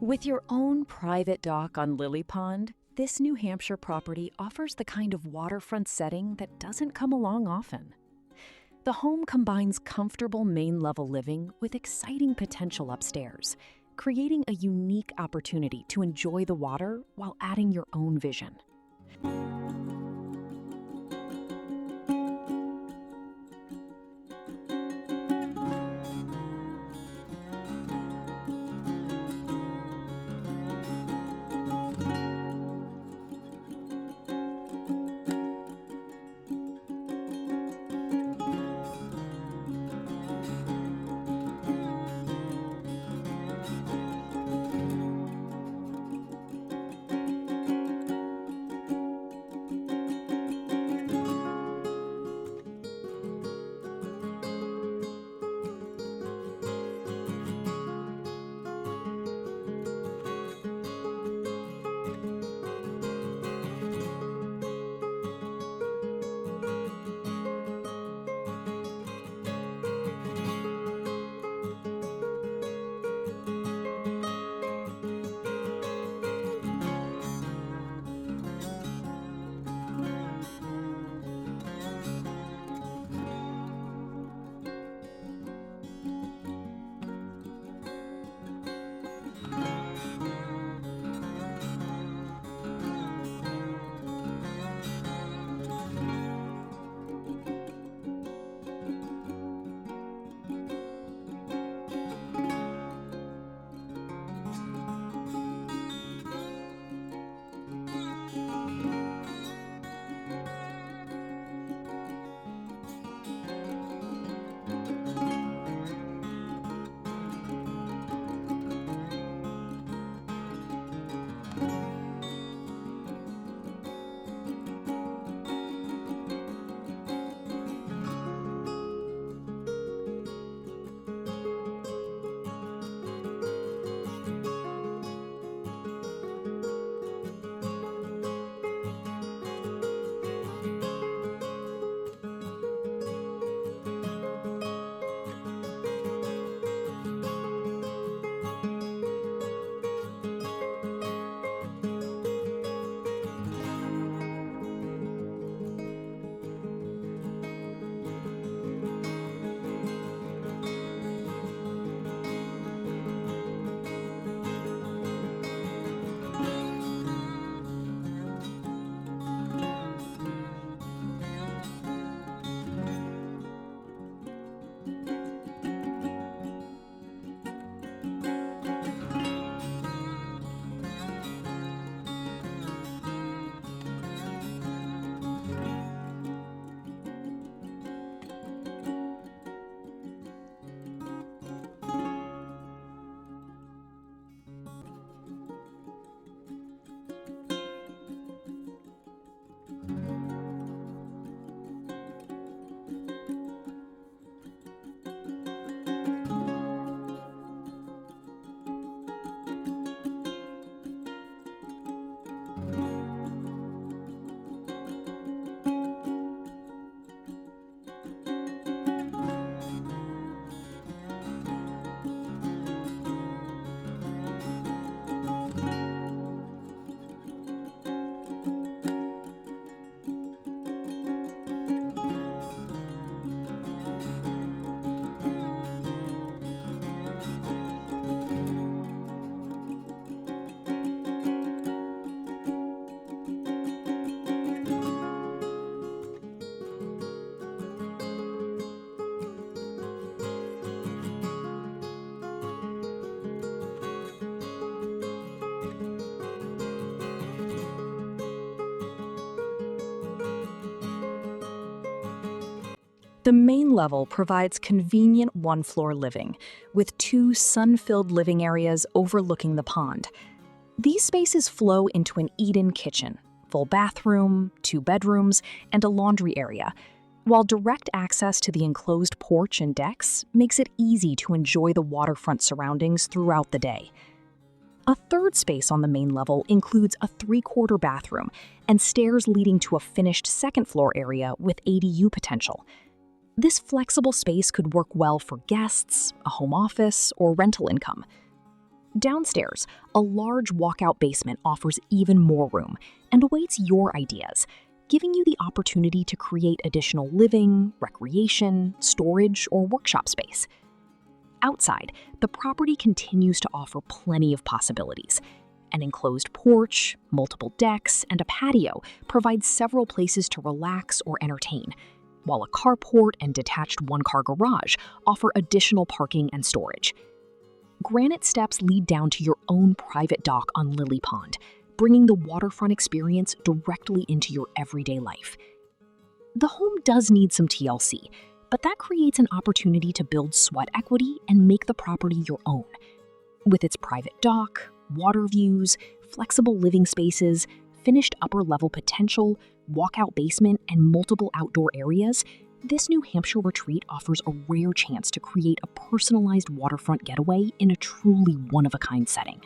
With your own private dock on Lily Pond, this New Hampshire property offers the kind of waterfront setting that doesn't come along often. The home combines comfortable main-level living with exciting potential upstairs, creating a unique opportunity to enjoy the water while adding your own vision. The main level provides convenient one-floor living, with two sun-filled living areas overlooking the pond. These spaces flow into an eat-in kitchen, full bathroom, 2 bedrooms, and a laundry area, while direct access to the enclosed porch and decks makes it easy to enjoy the waterfront surroundings throughout the day. A third space on the main level includes a 3/4 bathroom and stairs leading to a finished second-floor area with ADU potential. This flexible space could work well for guests, a home office, or rental income. Downstairs, a large walkout basement offers even more room and awaits your ideas, giving you the opportunity to create additional living, recreation, storage, or workshop space. Outside, the property continues to offer plenty of possibilities. An enclosed porch, multiple decks, and a patio provide several places to relax or entertain, while a carport and detached one-car garage offer additional parking and storage. Granite steps lead down to your own private dock on Lily Pond, bringing the waterfront experience directly into your everyday life. The home does need some TLC, but that creates an opportunity to build sweat equity and make the property your own. With its private dock, water views, flexible living spaces, finished upper-level potential, walkout basement, and multiple outdoor areas, this New Hampshire retreat offers a rare chance to create a personalized waterfront getaway in a truly one-of-a-kind setting.